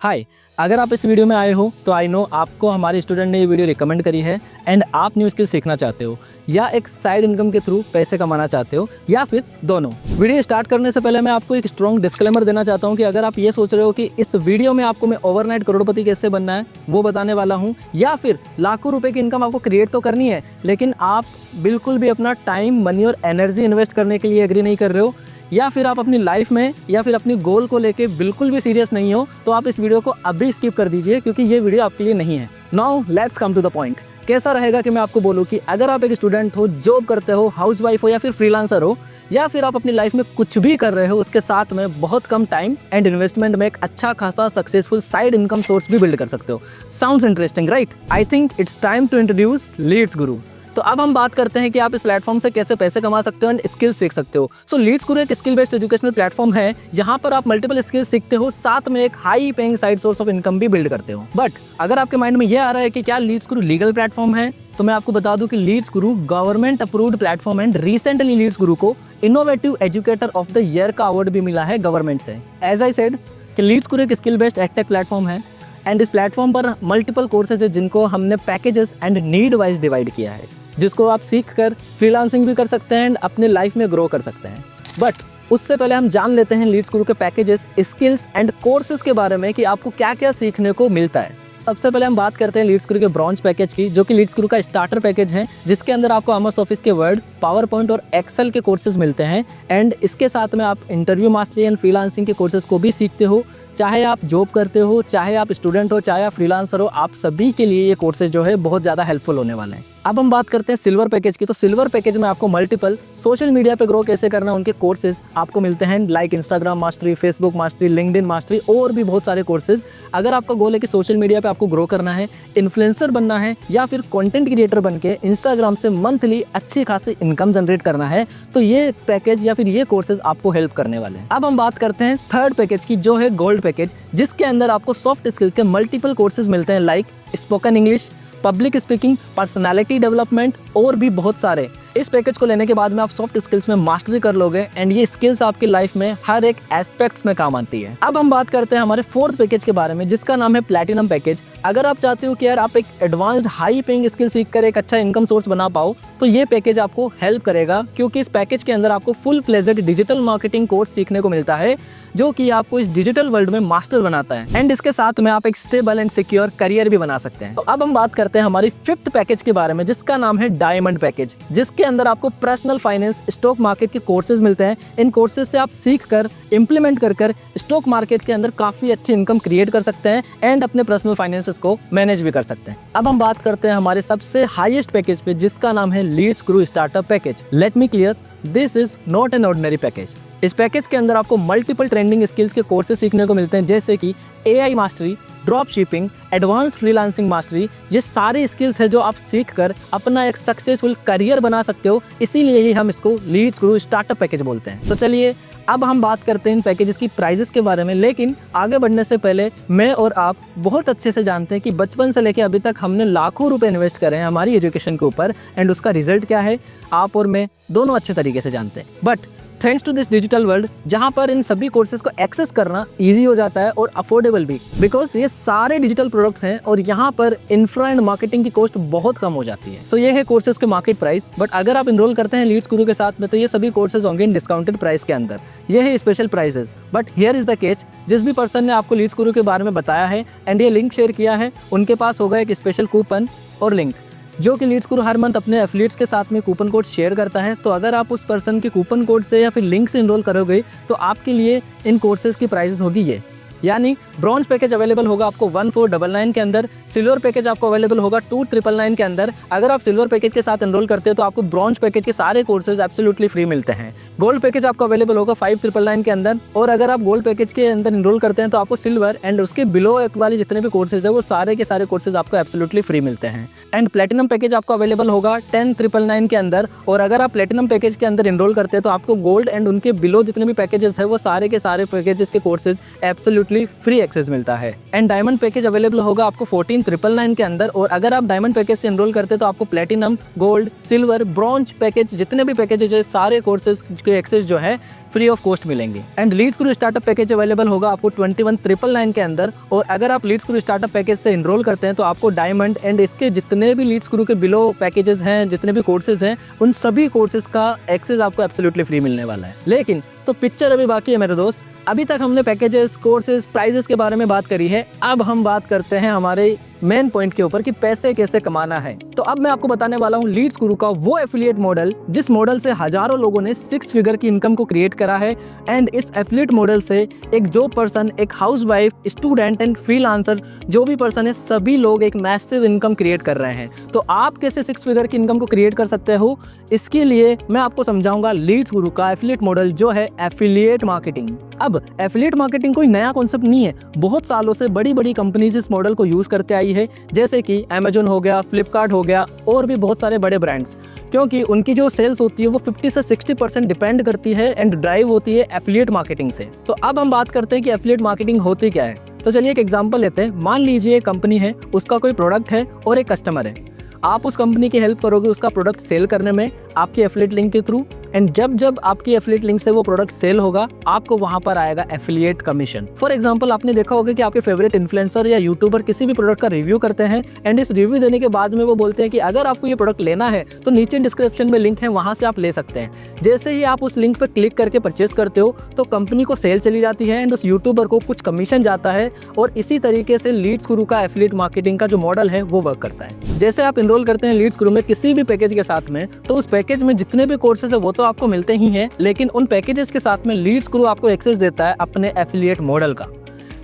हाय, अगर आप इस वीडियो में आए हो तो आई नो आपको हमारे स्टूडेंट ने ये वीडियो रिकमेंड करी है एंड आप न्यू स्किल सीखना चाहते हो या एक साइड इनकम के थ्रू पैसे कमाना चाहते हो या फिर दोनों। वीडियो स्टार्ट करने से पहले मैं आपको एक स्ट्रॉन्ग डिस्क्लेमर देना चाहता हूँ कि अगर आप ये सोच रहे हो कि इस वीडियो में आपको मैं ओवरनाइट करोड़पति कैसे बनना है वो बताने वाला हूँ या फिर लाखों रुपए की इनकम आपको क्रिएट तो करनी है लेकिन आप बिल्कुल भी अपना टाइम, मनी और एनर्जी इन्वेस्ट करने के लिए एग्री नहीं कर रहे हो या फिर आप अपनी लाइफ में या फिर अपनी गोल को लेके बिल्कुल भी सीरियस नहीं हो तो आप इस वीडियो को अभी स्किप कर दीजिए क्योंकि ये वीडियो आपके लिए नहीं है। Now let's come to the point. कैसा रहेगा कि मैं आपको बोलूँ कि अगर आप एक स्टूडेंट हो, जॉब करते हो, हाउसवाइफ हो या फिर फ्रीलांसर हो या फिर आप अपनी लाइफ में कुछ भी कर रहे हो उसके साथ में बहुत कम टाइम एंड इन्वेस्टमेंट में एक अच्छा खासा सक्सेसफुल साइड इनकम सोर्स भी बिल्ड कर सकते हो। Sounds interesting right? I think it's time to introduce Leads Guru. तो अब हम बात करते हैं कि आप इस प्लेटफॉर्म से कैसे पैसे कमा सकते हो एंड स्किल्स सीख सकते हो। सो लीड्स गुरु एक स्किल बेस्ड एजुकेशनल प्लेटफॉर्म है जहां पर आप मल्टीपल स्किल्स सीखते हो, साथ में एक high paying side source of income भी बिल्ड करते हो। बट अगर आपके माइंड में ये आ रहा है कि क्या लीड्स गुरु लीगल प्लेटफॉर्म है, तो मैं आपको बता दूं कि Leads Guru government approved platform and recently Leads Guru को innovative educator of the year का अवार्ड भी मिला है गवर्नमेंट से। एज आई सेड कि लीड्स गुरु एक स्किल बेस्ड एडटेक प्लेटफॉर्म है एंड इस प्लेटफॉर्म पर मल्टीपल कोर्सेज है जिनको हमने packages and need wise divide किया है, जिसको आप सीख कर फ्रीलांसिंग भी कर सकते हैं एंड अपने लाइफ में ग्रो कर सकते हैं। बट उससे पहले हम जान लेते हैं लीड्स गुरु के पैकेजेस, स्किल्स एंड कोर्सेज के बारे में कि आपको क्या क्या सीखने को मिलता है। सबसे पहले हम बात करते हैं लीड्स गुरु के ब्रॉन्ज पैकेज की, जो कि लीड्स गुरु का स्टार्टर पैकेज है जिसके अंदर आपको एमएस ऑफिस के वर्ड, पावर पॉइंट और एक्सेल के कोर्सेज मिलते हैं एंड इसके साथ में आप इंटरव्यू मास्टरी एंड फ्रीलांसिंग के कोर्सेज को भी सीखते हो। चाहे आप जॉब करते हो, चाहे आप स्टूडेंट हो, चाहे आप फ्रीलांसर हो, आप सभी के लिए ये कोर्सेज जो है बहुत ज़्यादा हेल्पफुल होने वाले हैं। अब हम बात करते हैं सिल्वर पैकेज की। तो सिल्वर पैकेज में आपको मल्टीपल सोशल मीडिया पे ग्रो कैसे करना उनके कोर्सेज आपको मिलते हैं, like Instagram mastery, Facebook mastery, LinkedIn mastery और भी बहुत सारे कोर्सेज। अगर आपका गोल है कि सोशल मीडिया पे आपको ग्रो करना है, इन्फ्लुएंसर बनना है या फिर कंटेंट क्रिएटर बन के इंस्टाग्राम से मंथली अच्छी खासी इनकम जनरेट करना है, तो ये पैकेज या फिर ये कोर्सेज आपको हेल्प करने वाले हैं। अब हम बात करते हैं थर्ड पैकेज की, जो है गोल्ड पैकेज, जिसके अंदर आपको सॉफ्ट स्किल्स के मल्टीपल कोर्सेज मिलते हैं, like spoken English, public speaking, personality development और भी बहुत सारे। इस पैकेज को लेने के बाद में आप सॉफ्ट स्किल्स में मास्टरी कर लोगे एंड ये स्किल्स आपकी लाइफ में हर एक एस्पेक्ट्स में काम आती है। अब हम बात करते हैं हमारे फोर्थ पैकेज के बारे में, जिसका नाम है प्लैटिनम पैकेज। अगर आप चाहते हो कि यार आप एक एडवांस्ड हाई पेइंग स्किल सीख कर एक अच्छा इनकम सोर्स बना पाओ, तो ये पैकेज आपको हेल्प करेगा क्योंकि इस पैकेज के अंदर आपको full fledged digital marketing course सीखने को मिलता है जो कि आपको इस डिजिटल वर्ल्ड में मास्टर बनाता है एंड इसके साथ में आप एक स्टेबल एंड सिक्योर करियर भी बना सकते हैं। तो अब हम बात करते हैं हमारी फिफ्थ पैकेज के बारे में, जिसका नाम है डायमंड पैकेज, जिसके अंदर आपको पर्सनल फाइनेंस, स्टॉक मार्केट के कोर्सेज मिलते हैं। इन कोर्सेज से आप सीख कर इंप्लीमेंट कर स्टॉक मार्केट के अंदर काफी अच्छी इनकम क्रिएट कर सकते हैं एंड अपने पर्सनल फाइनेंसेस को मैनेज भी कर सकते हैं। अब हम बात करते हैं हमारे सबसे हाईएस्ट पैकेज पे, जिसका नाम है Leeds Guru startup package. Let me clear, this is not an ordinary package. इस पैकेज के अंदर आपको मल्टीपल ट्रेंडिंग स्किल्स के कोर्सेज सीखने को मिलते हैं, जैसे कि AI mastery, drop shipping, advanced freelancing mastery. ये सारी स्किल्स है जो आप सीख कर अपना एक सक्सेसफुल करियर बना सकते हो, इसीलिए ही हम इसको लीड्स गुरु स्टार्टअप पैकेज बोलते हैं। तो चलिए अब हम बात करते हैं इन पैकेजेस की प्राइजेस के बारे में, लेकिन आगे बढ़ने से पहले मैं और आप बहुत अच्छे से जानते हैं कि बचपन से लेकर अभी तक हमने लाखों रुपए इन्वेस्ट करे हैं हमारी एजुकेशन के ऊपर एंड उसका रिजल्ट क्या है आप और मैं दोनों अच्छे तरीके से जानते हैं। But thanks to this digital world, जहां पर इन सभी कोर्सेज को एक्सेस करना इजी हो जाता है और अफोर्डेबल भी, बिकॉज ये सारे डिजिटल प्रोडक्ट्स हैं और यहाँ पर इंफ्रा एंड मार्केटिंग की कॉस्ट बहुत कम हो जाती है। सो ये है कोर्सेज के मार्केट प्राइस। बट अगर आप इनरोल करते हैं लीड्स गुरु के साथ में, तो ये सभी कोर्सेज होंगे इन डिस्काउंटेड प्राइस के अंदर। ये है special prices. But here is the catch, जिस भी पर्सन ने आपको लीड्स गुरु के बारे में बताया है एंड ये लिंक शेयर किया है, उनके पास होगा एक स्पेशल कूपन और लिंक, जो कि लीड्स गुरु हर मंथ अपने एफिलिएट्स के साथ में कूपन कोड शेयर करता है। तो अगर आप उस पर्सन के कूपन कोड से या फिर लिंक से इनरोल करोगे तो आपके लिए इन कोर्सेज की प्राइसेस होगी ये, यानी ब्रॉन्ज पैकेज अवेलेबल होगा आपको 1499 के अंदर, सिल्वर पैकेज आपको अवेलेबल होगा 2999 के अंदर। अगर आप सिल्वर पैकेज के साथ एनरोल करते हो तो आपको ब्रॉन्ज पैकेज के सारे कोर्सेज एब्सोल्युटली फ्री मिलते हैं। गोल्ड पैकेज आपको अवेलेबल होगा 5999 के अंदर, और अगर आप गोल्ड पैकेज के अंदर एनरोल करते हैं तो आपको सिल्वर एंड उसके बिलो वाले जितने भी कोर्सेज है वो सारे के सारे कोर्सेज आपको एब्सोल्युटली फ्री मिलते हैं। एंड प्लेटिनम पैकेज आपको अवेलेबल होगा 10999 के अंदर, और अगर आप प्लेटिनम पैकेज के अंदर एनरोल करते हैं तो आपको गोल्ड एंड उनके बिलो जितने भी पैकेजेस है वो सारे के सारे पैकेजेस के courses absolutely absolutely free access मिलता है। एंड डायमंड पैकेज अवेलेबल होगा आपको 14,999 के अंदर, और अगर आप डायमंड पैकेज से एनरोल करते हैं तो आपको platinum, gold, silver, bronze package, जितने भी पैकेजेज है सारे कोर्सेज के एक्सेस जो है फ्री ऑफ कॉस्ट मिलेंगे। And Leeds Guru startup package available होगा आपको 21,999 के अंदर, और अगर आप लीड्स गुरु स्टार्टअप पैकेज से एनरोल करते हैं तो आपको डायमंड एंड इसके जितने भी लीड्स गुरु के बिलो पैकेजेस हैं, जितने भी कोर्सेज हैं, उन सभी कोर्सेज का एक्सेस आपको एब्सोल्युटली फ्री मिलने वाला है। लेकिन तो पिक्चर अभी बाकी है मेरे दोस्त। अभी तक हमने पैकेजेस, कोर्सेज, प्राइजेस के बारे में बात करी है। अब हम बात करते हैं हमारे मेन पॉइंट के ऊपर कि पैसे कैसे कमाना है। तो अब मैं आपको बताने वाला हूँ लीड्स गुरु का वो एफिलिएट मॉडल जिस मॉडल से हजारों लोगों ने 6 फिगर की इनकम को क्रिएट करा है। एंड इस एफिलिएट मॉडल से एक जॉब पर्सन, एक हाउसवाइफ, स्टूडेंट एंड फ्रीलांसर, जो भी पर्सन है, सभी लोग एक मैसिव इनकम क्रिएट कर रहे हैं। तो आप कैसे 6 फिगर की इनकम को क्रिएट कर सकते हो, इसके लिए मैं आपको समझाऊंगा लीड्स गुरु का एफिलिएट मॉडल जो है एफिलिएट मार्केटिंग। अब एफिलिएट मार्केटिंग कोई नया कॉन्सेप्ट नहीं है, बहुत सालों से बड़ी बड़ी कंपनीज इस मॉडल को यूज करते आई है, जैसे कि Amazon हो गया, फ्लिपकार्ट हो गया, और भी बहुत सारे बड़े ब्रांड्स, क्योंकि उनकी जो सेल्स होती है वो 50 से 60% डिपेंड करती है एंड ड्राइव होती है एफिलिएट मार्केटिंग से। तो अब हम बात करते हैं कि एफिलिएट मार्केटिंग होती क्या है। तो चलिए एक एग्जांपल लेते हैं। मान लीजिए एक कंपनी है, उसका कोई प्रोडक्ट है और एक कस्टमर है। आप उस कंपनी की हेल्प करोगे उसका प्रोडक्ट सेल करने में आपकी एफिलिएट लिंक के थ्रू, एंड जब जब आपकी एफिलिएट लिंक से वो प्रोडक्ट सेल होगा आपको वहां पर आएगा एफिलिएट कमीशन। फॉर एग्जांपल, आपने देखा होगा कि आपके फेवरेट इन्फ्लुएंसर या यूट्यूबर किसी भी प्रोडक्ट का रिव्यू करते हैं, एंड इस रिव्यू देने के बाद में वो बोलते हैं कि अगर आपको ये प्रोडक्ट लेना है तो नीचे डिस्क्रिप्शन में लिंक है, वहां से आप ले सकते हैं। जैसे ही आप उस लिंक पर क्लिक करके परचेस करते हो तो कंपनी को सेल चली जाती है एंड उस यूट्यूबर को कुछ कमीशन जाता है, और इसी तरीके से लीड्स गुरु का एफिलिएट मार्केटिंग का जो मॉडल है वो वर्क करता है। जैसे आप एनरोल करते हैं लीड्स गुरु में किसी भी पैकेज के साथ में, तो उस पैकेज में जितने भी कोर्सेज है वो तो आपको मिलते ही हैं, लेकिन उन पैकेजेस के साथ में लीड्स गुरु आपको एक्सेस देता है अपने एफिलिएट मॉडल का,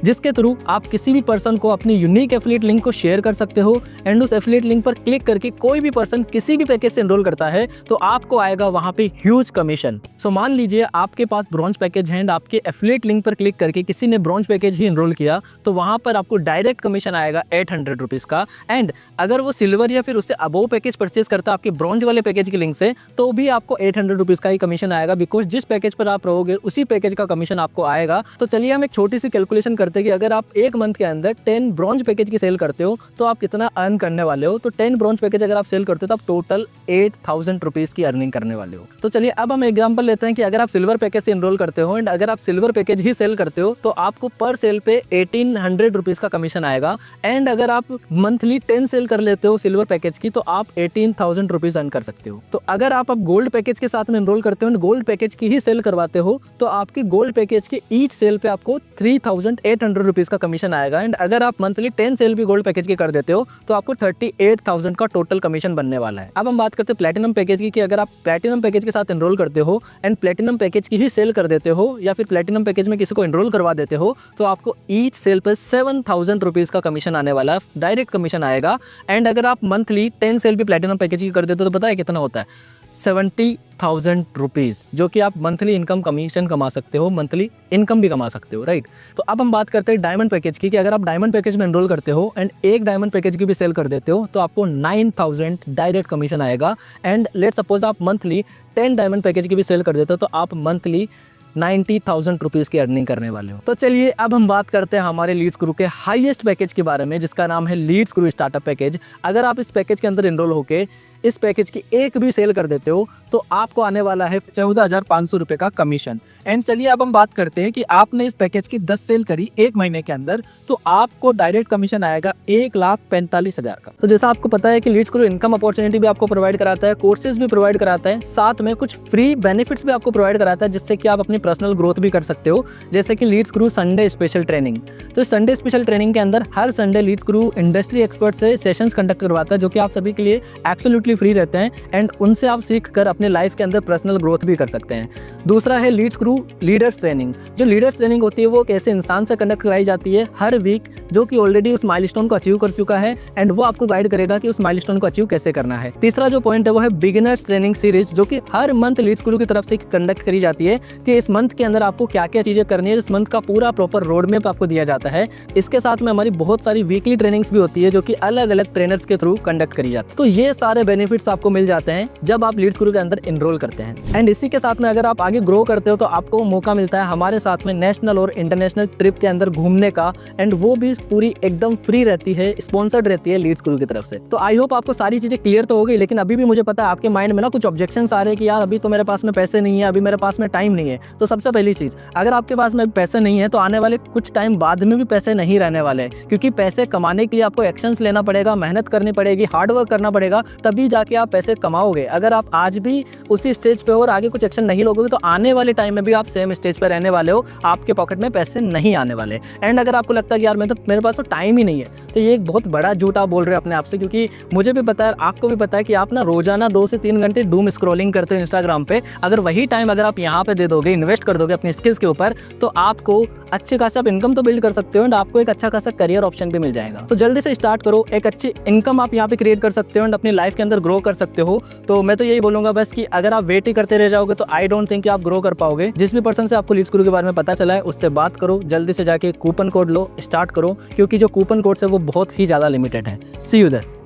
जिसके थ्रू आप किसी भी पर्सन को अपनी यूनिक एफिलिएट लिंक को शेयर कर सकते हो। एंड उस एफिलिएट लिंक पर क्लिक करके कोई भी पर्सन किसी भी पैकेज से एनरोल करता है तो आपको आएगा वहां पे ह्यूज कमीशन। सो मान लीजिए आपके पास ब्रॉन्ज पैकेज है एंड आपके एफिलिएट लिंक पर क्लिक करके किसी ने ब्रॉन्ज पैकेज ही एनरोल किया तो वहां पर आपको डायरेक्ट कमीशन आएगा 800 रुपीज का। एंड अगर वो सिल्वर या फिर उससे अबोव पैकेज परचेज करता है आपके ब्रॉन्ज वाले पैकेज की लिंक से, तो भी आपको 800 रुपीज का ही कमीशन आएगा, बिकॉज जिस पैकेज पर आप रहोगे उसी पैकेज का कमीशन आपको आएगा। तो चलिए हम एक छोटी सी कैलकुलेशन करते हैं कि अगर आप एक मंथ के अंदर 10 ब्रॉन्ज पैकेज की सेल करते हो तो आप कितना अर्न करने वाले हो। तो 10 ब्रॉन्ज पैकेज अगर आप सेल करते हो तो आप टोटल 8,000 रुपीज की अर्निंग करने वाले हो। तो चलिए अब हम एग्जांपल लेते हैं कि अगर आप सिल्वर पैकेज से एनरोल करते हो एंड अगर आप सिल्वर पैकेज ही सेल करते हो तो आपको पर सेल पे 1800 रुपीज का कमीशन आएगा। एंड अगर आप मंथली 10 सेल कर लेते हो सिल्वर पैकेज की तो आप 18,000 रुपीज अर्न कर सकते हो। तो अगर आप अब गोल्ड पैकेज के साथ में एनरोल करते हो एंड गोल्ड पैकेज की ही सेल करवाते हो तो आपकी गोल्ड पैकेज की ईच सेल पे आपको 3,800 रुपीज का कमीशन आएगा। एंड अगर आप मंथली 10 सेल भी गोल्ड पैकेज की कर देते हो तो आपको 38,000 का टोटल कमीशन बनने वाला है। अब हम बात करते हैं प्लैटिनम पैकेज की कि अगर आप प्लैटिनम पैकेज के साथ एनरोल करते हो एंड प्लैटिनम पैकेज की ही सेल कर देते हो या फिर प्लैटिनम पैकेज में किसी को एनरोल करवा देते हो तो आपको ईच सेल पर 7,000 रुपीज का कमीशन आने वाला है, डायरेक्ट कमीशन आएगा। एंड अगर आप मंथली 10 सेल भी प्लैटिनम पैकेज की कर देते हो तो पता है कितना होता है? 70,000 रुपीज़, जो कि आप मंथली इनकम कमीशन कमा सकते हो, मंथली इनकम भी कमा सकते हो, राइट। तो अब हम बात करते हैं डायमंड पैकेज की कि अगर आप डायमंड पैकेज में एनरोल करते हो एंड एक डायमंड पैकेज की भी सेल कर देते हो तो आपको 9,000 डायरेक्ट कमीशन आएगा। एंड लेट सपोज आप मंथली 10 डायमंड पैकेज की भी सेल कर देते हो तो आप मंथली 90,000 रुपीज़ की अर्निंग करने वाले हो। तो चलिए अब हम बात करते हैं हमारे लीड्स गुरु के हाईएस्ट पैकेज के बारे में, जिसका नाम है लीड्स गुरु स्टार्टअप पैकेज। अगर आप इस पैकेज के अंदर एनरोल होके इस पैकेज की एक भी सेल कर देते हो तो आपको आने वाला है 14,500 रुपये का कमीशन। एंड चलिए अब हम बात करते हैं कि आपने इस पैकेज की 10 सेल करी एक महीने के अंदर तो आपको डायरेक्ट कमीशन आएगा 1,45,000 का। तो जैसा आपको पता है कि लीड्स गुरु इनकम अपॉर्चुनिटी भी आपको प्रोवाइड कराता है, कोर्सेज भी प्रोवाइड कराता है, साथ में कुछ फ्री बेनिफिट्स भी आपको प्रोवाइड कराता है जिससे कि आप अपनी पर्सनल ग्रोथ भी कर सकते हो, जैसे कि लीड्स गुरु संडे स्पेशल ट्रेनिंग। तो संडे स्पेशल ट्रेनिंग के अंदर हर संडे लीड्स गुरु इंडस्ट्री एक्सपर्ट से सेशंस कंडक्ट करवाता है जो कि आप सभी के लिए एब्सोल्युटली फ्री रहते हैं एंड उनसे आप सीख कर अपने लाइफ के अंदर पर्सनल ग्रोथ भी कर सकते हैं। दूसरा है लीड्स गुरु लीडर्स ट्रेनिंग। जो लीडर्स ट्रेनिंग होती है वो एक ऐसे इंसान से कंडक्ट कराई जाती है हर वीक जो कि ऑलरेडी उस माइलस्टोन को अचीव कर चुका है एंड वो आपको गाइड करेगा कि उस माइलस्टोन को अचीव कैसे करना है। तीसरा जो पॉइंट है वो है बिगिनर्स ट्रेनिंग सीरीज, जो कि हर मंथ लीड्स गुरु की तरफ से कंडक्ट करी जाती है कि इस मंथ के अंदर आपको क्या क्या चीजें करनी है। इस मंथ का पूरा प्रॉपर रोड मैप आपको दिया जाता है। इसके साथ में हमारी बहुत सारी वीकली ट्रेनिंग्स भी होती है जो कि अलग अलग ट्रेनर्स के थ्रू कंडक्ट करी जाती है। तो ये सारे बेनिफिट्स आपको मिल जाते हैं जब आप लीड्स गुरु के अंदर एनरोल करते हैं। एंड इसी के साथ में अगर आप आगे ग्रो करते हो तो आपको मौका मिलता है हमारे साथ में नेशनल और इंटरनेशनल ट्रिप के अंदर घूमने का, एंड वो भी पूरी एकदम फ्री रहती है, स्पॉन्सर्ड रहती है लीड्स गुरु की तरफ से। तो आई होप आपको सारी चीजें क्लियर तो हो गई, लेकिन अभी भी मुझे पता है आपके माइंड में ना कुछ ऑब्जेक्शंस आ रहे हैं कि यार अभी तो मेरे पास में पैसे नहीं है, अभी मेरे पास में टाइम नहीं है। तो सबसे पहली चीज, अगर आपके पास में पैसे नहीं है तो आने वाले कुछ टाइम बाद में भी पैसे नहीं रहने वाले हैं, क्योंकि पैसे कमाने के लिए आपको एक्शंस लेना पड़ेगा, मेहनत करनी पड़ेगी, हार्ड वर्क करना पड़ेगा, तभी जाके आप पैसे कमाओगे। अगर आप आज भी उसी स्टेज पे हो और आगे कुछ एक्शन नहीं लोगे तो आने वाले टाइम में भी आप सेम स्टेज पे रहने वाले हो, आपके पॉकेट में पैसे नहीं आने वाले। एंड अगर आपको लगता है कि यार मेरे पास तो टाइम ही नहीं है, तो ये एक बहुत बड़ा झूठ आप बोल रहे हो अपने आप से, क्योंकि मुझे भी पता है, आपको भी पता है कि आप ना रोजाना 2 से 3 घंटे डूम स्क्रॉलिंग करते हो इंस्टाग्राम पे। अगर वही टाइम अगर आप यहाँ पे दे दोगे, इन्वेस्ट कर दोगे अपनी स्किल्स के ऊपर, तो आपको अच्छे खासा इनकम तो बिल्ड कर सकते हो एंड आपको एक अच्छा खासा करियर ऑप्शन भी मिल जाएगा। तो जल्दी से स्टार्ट करो, एक अच्छी इनकम आप यहाँ पे क्रिएट कर सकते हो एंड अपनी लाइफ के अंदर ग्रो कर सकते हो। तो मैं तो यही बोलूंगा बस कि अगर आप वेट ही करते रह जाओगे तो आई डोंट थिंक कि आप ग्रो कर पाओगे। जिस भी पर्सन से आपको लीड्स गुरु के बारे में पता चला है उससे बात करो, जल्दी से जाके कूपन कोड लो, स्टार्ट करो, क्योंकि जो कूपन कोड्स है वो बहुत ही ज़्यादा लिमिटेड है। सी यू देयर।